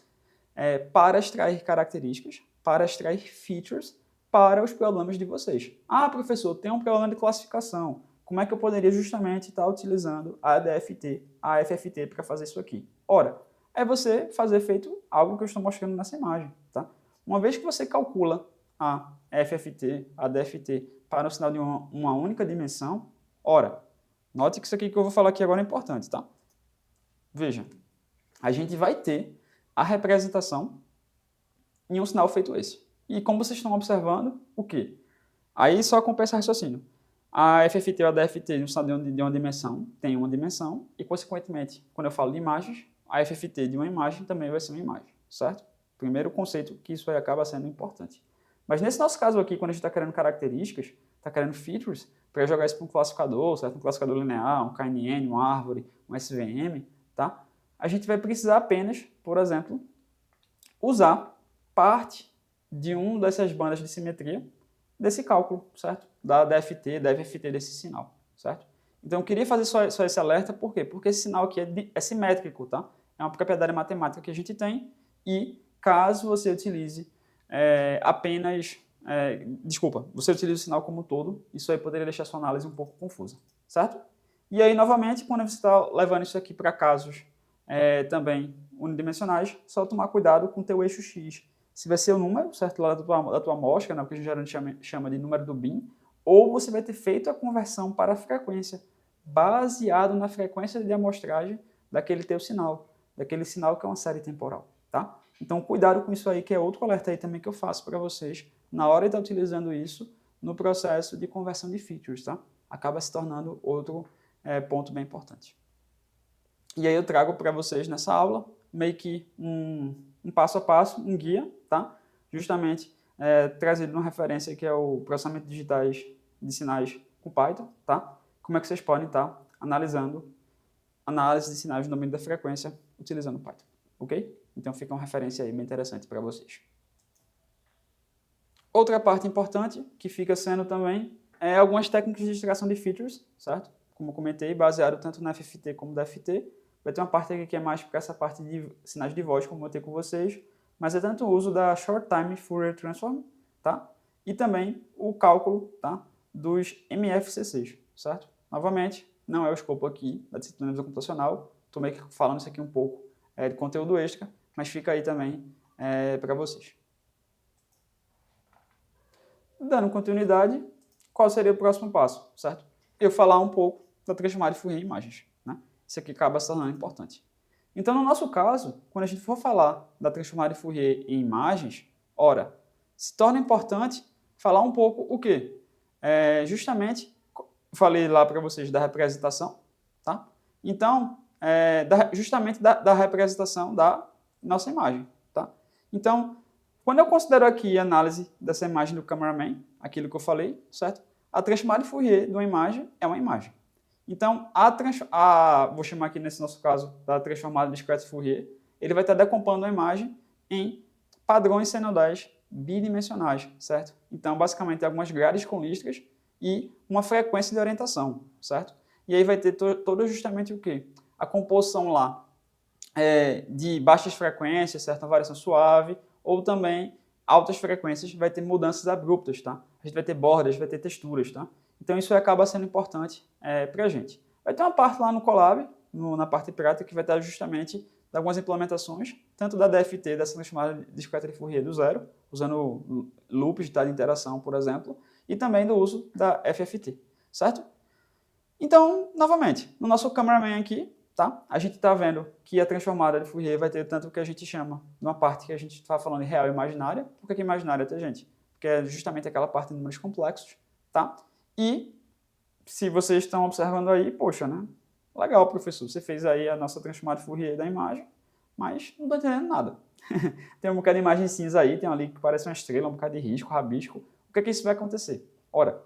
A: Para extrair características, para extrair features para os problemas de vocês. Professor, tem um problema de classificação. Como é que eu poderia justamente estar utilizando a DFT, a FFT para fazer isso aqui? Ora, é você fazer feito algo que eu estou mostrando nessa imagem, tá? Uma vez que você calcula a FFT, a DFT para o sinal de uma única dimensão, ora, note que isso aqui que eu vou falar aqui agora é importante, tá? Veja, a gente vai ter a representação em um sinal feito esse. E como vocês estão observando, o quê? Aí só compensa raciocínio. A FFT ou a DFT de um sinal de uma dimensão tem uma dimensão e, consequentemente, quando eu falo de imagens, a FFT de uma imagem também vai ser uma imagem, certo? Primeiro conceito que isso aí acaba sendo importante. Mas nesse nosso caso aqui, quando a gente está querendo características, está querendo features, para jogar isso para um classificador, certo? Um classificador linear, um KNN, uma árvore, um SVM, tá? A gente vai precisar apenas, por exemplo, usar parte de uma dessas bandas de simetria desse cálculo, certo? Da DFT, da FFT desse sinal, certo? Então eu queria fazer só esse alerta, por quê? Porque esse sinal aqui é simétrico, tá? É uma propriedade matemática que a gente tem e caso você utilize você utiliza o sinal como um todo, isso aí poderia deixar a sua análise um pouco confusa, certo? E aí, novamente, quando você está levando isso aqui para casos também unidimensionais, só tomar cuidado com o teu eixo X se vai ser o número, certo, lá da tua amostra, né, o que a gente geralmente chama de número do bin, ou você vai ter feito a conversão para a frequência, baseado na frequência de amostragem daquele teu sinal, daquele sinal que é uma série temporal, tá? Então, cuidado com isso aí, que é outro alerta aí também que eu faço para vocês, na hora de estar utilizando isso no processo de conversão de features, tá? Acaba se tornando outro ponto bem importante. E aí eu trago para vocês nessa aula meio que um passo a passo, um guia, tá? Justamente trazido uma referência que é o processamento digitais de sinais com Python, tá? Como é que vocês podem estar analisando análise de sinais no domínio da frequência utilizando Python, ok? Então fica uma referência aí bem interessante para vocês. Outra parte importante que fica sendo também é algumas técnicas de extração de features, certo? Como eu comentei, baseado tanto na FFT como da FT. Vai ter uma parte aqui que é mais para essa parte de sinais de voz, como eu tenho com vocês, mas é tanto o uso da Short Time Fourier Transform, tá? E também o cálculo, tá? Dos MFCCs, certo? Novamente, não é o escopo aqui da disciplina de visão computacional, estou meio que falando isso aqui um pouco de conteúdo extra, mas fica aí também para vocês. Dando continuidade, qual seria o próximo passo, certo? Eu falar um pouco da transformada de Fourier em imagens, né? Isso aqui acaba se tornando importante. Então, no nosso caso, quando a gente for falar da transformada de Fourier em imagens, ora, se torna importante falar um pouco o quê? Justamente, falei lá para vocês da representação, tá? Então, justamente da representação da nossa imagem, tá? Então, quando eu considero aqui a análise dessa imagem do cameraman, aquilo que eu falei, certo? A transformada de Fourier de uma imagem é uma imagem. Então, vou chamar aqui nesse nosso caso da transformada discreta de Fourier, ele vai estar decompondo a imagem em padrões senoidais bidimensionais, certo? Então, basicamente, algumas grades com listras e uma frequência de orientação, certo? E aí vai ter todo justamente o quê? A composição lá de baixas frequências, certa variação suave, ou também altas frequências, vai ter mudanças abruptas, tá? A gente vai ter bordas, vai ter texturas, tá? Então isso acaba sendo importante para a gente. Vai ter uma parte lá no Colab, na parte prática, que vai estar justamente algumas implementações, tanto da DFT, dessa transformada discreta de Fourier do zero, usando loops de interação, por exemplo, e também do uso da FFT, certo? Então, novamente, no nosso cameraman aqui, tá? A gente está vendo que a transformada de Fourier vai ter tanto o que a gente chama, numa parte que a gente está falando de real e imaginária. Por que imaginária, tá, gente? Porque é justamente aquela parte de números complexos, tá? E, se vocês estão observando aí, poxa, né? Legal, professor, você fez aí a nossa transformada de Fourier da imagem, mas não estou entendendo nada. Tem um bocado de imagem cinza aí, tem ali que parece uma estrela, um bocado de risco, rabisco. O que é que isso vai acontecer? Ora,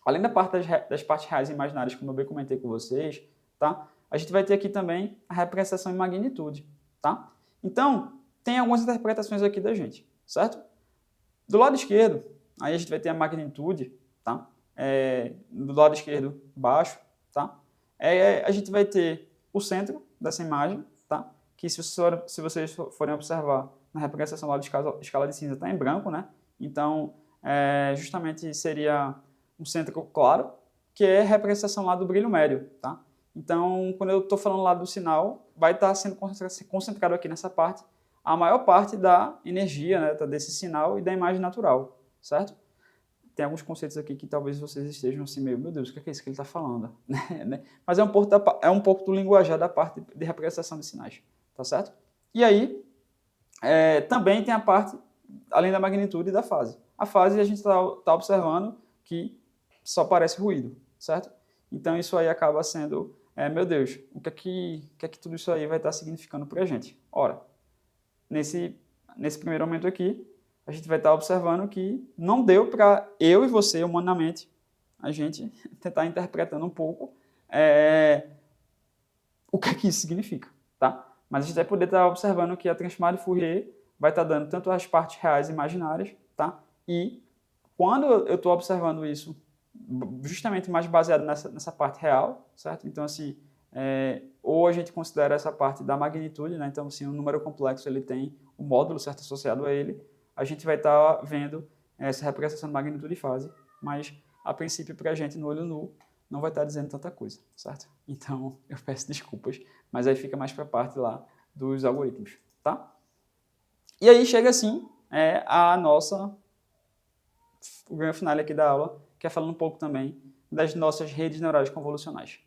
A: além da parte das partes reais e imaginárias, como eu bem comentei com vocês, tá? A gente vai ter aqui também a representação em magnitude, tá? Então, tem algumas interpretações aqui da gente, certo? Do lado esquerdo, aí a gente vai ter a magnitude, tá? Do lado esquerdo, baixo, tá? A gente vai ter o centro dessa imagem, tá? Que se vocês forem observar na representação lá de escala de cinza, está em branco, né? Então, justamente seria um centro claro, que é a representação lá do brilho médio, tá? Então, quando eu estou falando lá do sinal, vai estar sendo concentrado aqui nessa parte a maior parte da energia, né, desse sinal e da imagem natural, certo? Tem alguns conceitos aqui que talvez vocês estejam assim meio, meu Deus, o que é isso que ele está falando? Mas é um pouco do linguajar da parte de representação de sinais, tá certo? E aí, também tem a parte, além da magnitude, da fase. A fase a gente está observando que só parece ruído, certo? Então isso aí acaba sendo, meu Deus, o que é que tudo isso aí vai estar significando para a gente? Ora, nesse primeiro momento aqui, a gente vai estar observando que não deu para eu e você, humanamente, a gente tentar interpretando um pouco o que é que isso significa, tá? Mas a gente vai poder estar observando que a transformada de Fourier vai estar dando tanto as partes reais e imaginárias, tá? E quando eu estou observando isso, justamente mais baseado nessa parte real, certo? Então, assim, ou a gente considera essa parte da magnitude, né? Então, assim, um número complexo ele tem um módulo certo associado a ele, a gente vai estar vendo essa representação de magnitude e fase, mas a princípio para a gente no olho nu não vai estar dizendo tanta coisa, certo? Então eu peço desculpas, mas aí fica mais para a parte lá dos algoritmos, tá? E aí chega assim é o grande final aqui da aula, que é falando um pouco também das nossas redes neurais convolucionais.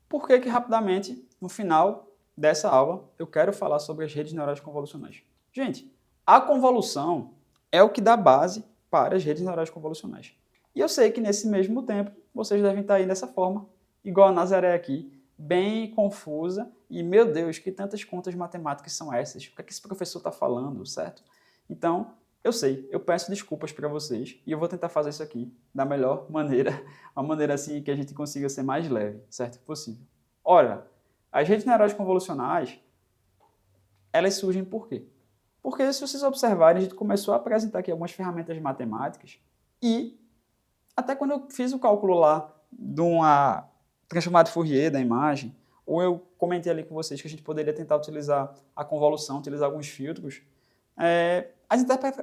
A: Por que rapidamente, no final dessa aula, eu quero falar sobre as redes neurais convolucionais? Gente, a convolução é o que dá base para as redes neurais convolucionais. E eu sei que nesse mesmo tempo, vocês devem estar aí dessa forma, igual a Nazaré aqui, bem confusa, e meu Deus, que tantas contas matemáticas são essas? O que é que esse professor está falando, certo? Então, eu sei, eu peço desculpas para vocês, e eu vou tentar fazer isso aqui da melhor maneira, uma maneira assim que a gente consiga ser mais leve, certo? Possível. Ora, as redes neurais convolucionais, elas surgem por quê? Porque se vocês observarem, a gente começou a apresentar aqui algumas ferramentas matemáticas e até quando eu fiz o cálculo lá de uma transformada de Fourier da imagem, ou eu comentei ali com vocês que a gente poderia tentar utilizar a convolução, utilizar alguns filtros, as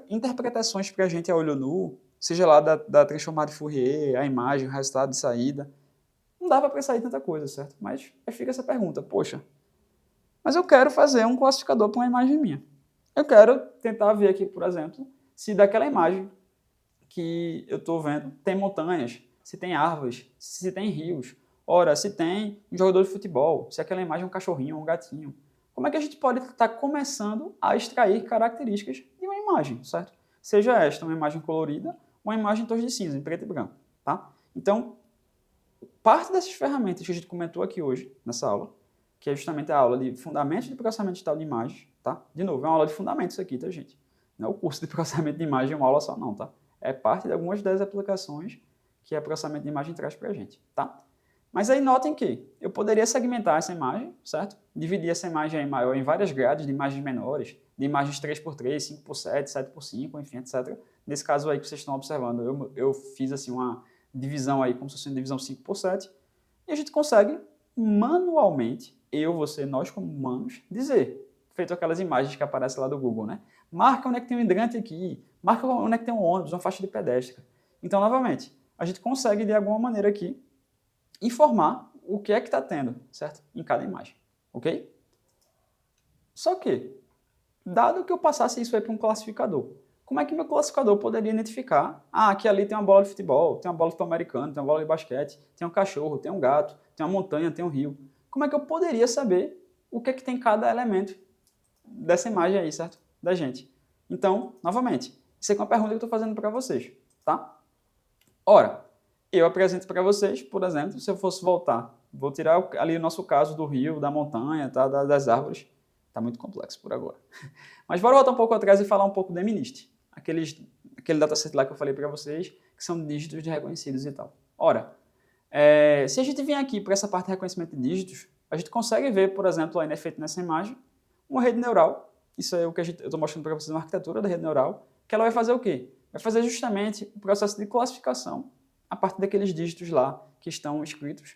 A: interpretações para a gente a olho nu, seja lá da transformada de Fourier, a imagem, o resultado de saída, não dava para sair tanta coisa, certo? Mas aí fica essa pergunta, poxa, mas eu quero fazer um classificador para uma imagem minha. Eu quero tentar ver aqui, por exemplo, se daquela imagem que eu estou vendo tem montanhas, se tem árvores, se tem rios, ora, se tem um jogador de futebol, se aquela imagem é um cachorrinho ou um gatinho. Como é que a gente pode estar começando a extrair características de uma imagem, certo? Seja esta uma imagem colorida ou uma imagem em tons de cinza, em preto e branco, tá? Então, parte dessas ferramentas que a gente comentou aqui hoje, nessa aula, que é justamente a aula de fundamentos de processamento digital de imagens, tá? De novo, é uma aula de fundamentos isso aqui, tá, gente? Não é o curso de processamento de imagem, uma aula só não, tá? É parte de algumas das aplicações que a processamento de imagem traz pra gente, tá? Mas aí notem que eu poderia segmentar essa imagem, certo? Dividir essa imagem aí maior em várias grades de imagens menores, de imagens 3x3, 5x7, 7x5, enfim, etc. Nesse caso aí que vocês estão observando, eu fiz assim uma divisão aí, como se fosse uma divisão 5x7, e a gente consegue manualmente, eu, você, nós como humanos, dizer, feito aquelas imagens que aparecem lá do Google, né? Marca onde é que tem um hidrante aqui, marca onde é que tem um ônibus, uma faixa de pedestre. Então, novamente, a gente consegue, de alguma maneira aqui, informar o que é que está tendo, certo? Em cada imagem, ok? Só que, dado que eu passasse isso aí para um classificador, como é que meu classificador poderia identificar, que ali tem uma bola de futebol, tem uma bola de futebol americano, tem uma bola de basquete, tem um cachorro, tem um gato, tem uma montanha, tem um rio. Como é que eu poderia saber o que é que tem cada elemento dessa imagem aí, certo? Da gente. Então, novamente, isso aqui é uma pergunta que eu estou fazendo para vocês, tá? Ora, eu apresento para vocês, por exemplo, se eu fosse voltar, vou tirar ali o nosso caso do rio, da montanha, tá, das árvores. Está muito complexo por agora. Mas bora voltar um pouco atrás e falar um pouco do MNIST. Aquele dataset lá que eu falei para vocês, que são dígitos de reconhecidos e tal. Ora, se a gente vier aqui para essa parte de reconhecimento de dígitos, a gente consegue ver, por exemplo, aí feito nessa imagem, uma rede neural. Isso é o que eu estou mostrando para vocês, uma arquitetura da rede neural, que ela vai fazer o quê? Vai fazer justamente o processo de classificação a partir daqueles dígitos lá que estão escritos.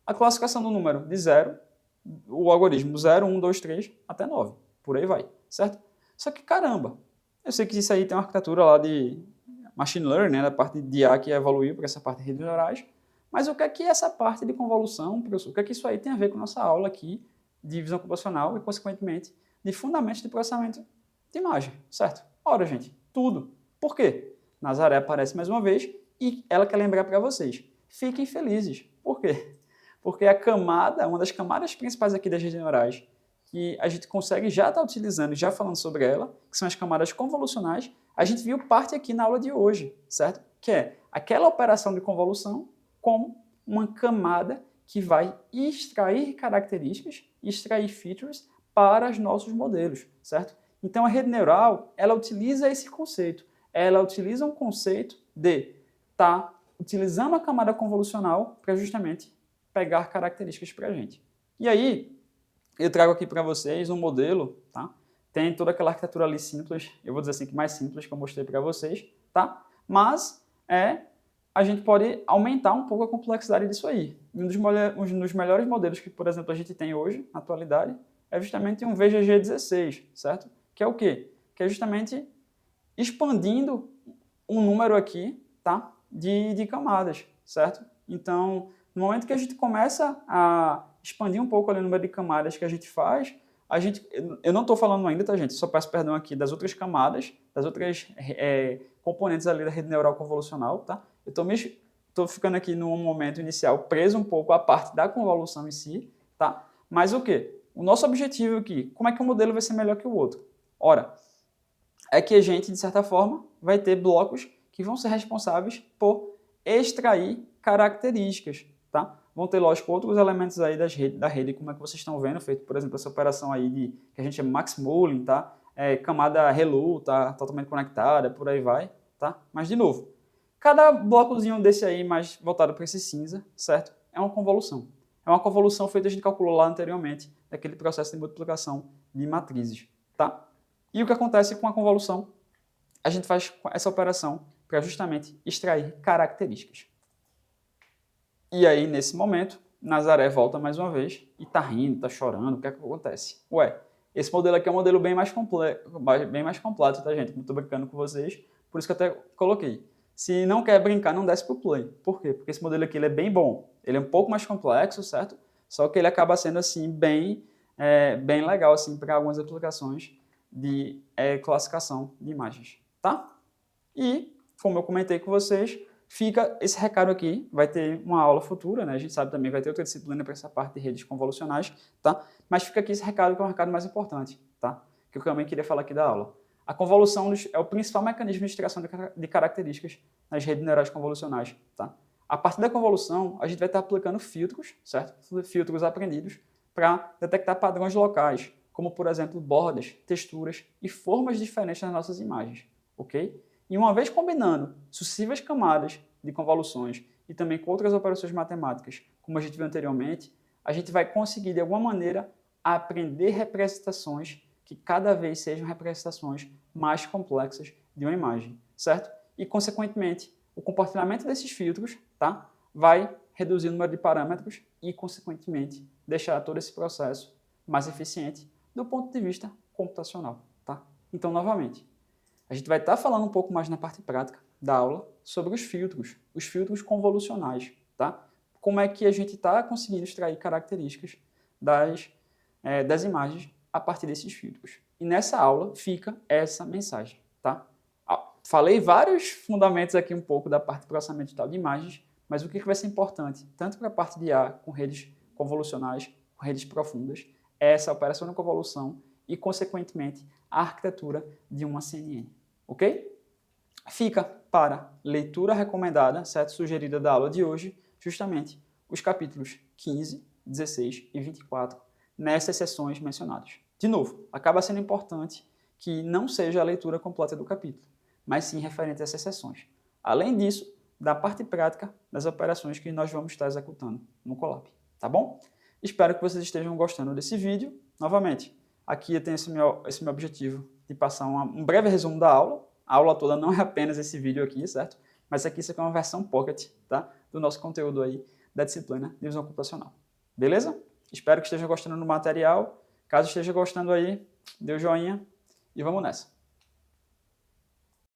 A: A classificação do número de 0, o algoritmo 0, 1, 2, 3, até 9. Por aí vai, certo? Só que, caramba, eu sei que isso aí tem uma arquitetura lá de machine learning, né, da parte de IA que evoluiu para essa parte de redes neurais, mas o que é que essa parte de convolução, professor, o que é que isso aí tem a ver com a nossa aula aqui de visão computacional e, consequentemente, de fundamentos de processamento de imagem, certo? Ora, gente, tudo. Por quê? Nazaré aparece mais uma vez e ela quer lembrar para vocês. Fiquem felizes. Por quê? Porque uma das camadas principais aqui das redes neurais, que a gente consegue já estar utilizando, já falando sobre ela, que são as camadas convolucionais, a gente viu parte aqui na aula de hoje, certo? Que é aquela operação de convolução como uma camada que vai extrair características, extrair features para os nossos modelos, certo? Então, a rede neural, ela utiliza esse conceito. Ela utiliza um conceito de estar utilizando a camada convolucional para justamente pegar características para a gente. E aí, eu trago aqui para vocês um modelo, tá? Tem toda aquela arquitetura ali simples, eu vou dizer assim que mais simples que eu mostrei para vocês, tá? Mas a gente pode aumentar um pouco a complexidade disso aí. Um dos melhores modelos que, por exemplo, a gente tem hoje, na atualidade, é justamente um VGG16, certo? Que é o quê? Que é justamente expandindo um número aqui, tá? De camadas, certo? Então, no momento que a gente começa a expandir um pouco ali o número de camadas que a gente faz, eu não estou falando ainda, tá, gente? Só peço perdão aqui das outras camadas, das outras componentes ali da rede neural convolucional, tá? Eu estou ficando aqui no momento inicial preso um pouco à parte da convolução em si, tá? Mas o quê? O nosso objetivo aqui, como é que um modelo vai ser melhor que o outro? Ora, é que a gente, de certa forma, vai ter blocos que vão ser responsáveis por extrair características, tá? Vão ter, lógico, outros elementos aí da rede, como é que vocês estão vendo, feito, por exemplo, essa operação aí que a gente chama Max-Mulling, tá? Camada Relu, tá? Totalmente conectada, por aí vai, tá? Mas, de novo, cada blocozinho desse aí mais voltado para esse cinza, certo? É uma convolução. É uma convolução feita, a gente calculou lá anteriormente, daquele processo de multiplicação de matrizes, tá? E o que acontece com a convolução? A gente faz essa operação para justamente extrair características. E aí, nesse momento, Nazaré volta mais uma vez e tá rindo, tá chorando. O que é que acontece? Ué, esse modelo aqui é um modelo bem mais completo, tá, gente? Não tô brincando com vocês, por isso que eu até coloquei. Se não quer brincar, não desce pro play. Por quê? Porque esse modelo aqui ele é bem bom. Ele é um pouco mais complexo, certo? Só que ele acaba sendo, assim, bem legal, assim, para algumas aplicações de classificação de imagens, tá? E, como eu comentei com vocês, fica esse recado aqui, vai ter uma aula futura, né? A gente sabe também vai ter outra disciplina para essa parte de redes convolucionais, tá? Mas fica aqui esse recado que é o recado mais importante, tá? Que eu também queria falar aqui da aula. A convolução é o principal mecanismo de extração de características nas redes neurais convolucionais, tá? A partir da convolução, a gente vai estar aplicando filtros, certo? Filtros aprendidos para detectar padrões locais, como, por exemplo, bordas, texturas e formas diferentes nas nossas imagens, ok? E uma vez combinando sucessivas camadas de convoluções e também com outras operações matemáticas, como a gente viu anteriormente, a gente vai conseguir, de alguma maneira, aprender representações que cada vez sejam representações mais complexas de uma imagem, certo? E, consequentemente, o compartilhamento desses filtros, tá, vai reduzir o número de parâmetros e, consequentemente, deixar todo esse processo mais eficiente do ponto de vista computacional, tá? Então, novamente, a gente vai estar falando um pouco mais na parte prática da aula sobre os filtros convolucionais, tá? Como é que a gente está conseguindo extrair características das imagens a partir desses filtros. E nessa aula fica essa mensagem, tá? Falei vários fundamentos aqui um pouco da parte de processamento digital de imagens, mas o que vai ser importante, tanto para a parte de IA com redes convolucionais, com redes profundas, é essa operação de convolução e, consequentemente, a arquitetura de uma CNN. Ok? Fica para leitura recomendada, certo? Sugerida da aula de hoje, justamente os capítulos 15, 16 e 24, nessas sessões mencionadas. De novo, acaba sendo importante que não seja a leitura completa do capítulo, mas sim referente a essas sessões. Além disso, da parte prática das operações que nós vamos estar executando no Colab, tá bom? Espero que vocês estejam gostando desse vídeo. Novamente, aqui eu tenho esse meu objetivo de passar um breve resumo da aula. A aula toda não é apenas esse vídeo aqui, certo? Mas isso aqui é uma versão pocket, tá? Do nosso conteúdo aí da disciplina de visão computacional. Beleza? Espero que estejam gostando do material. Caso esteja gostando aí, dê o joinha e vamos nessa.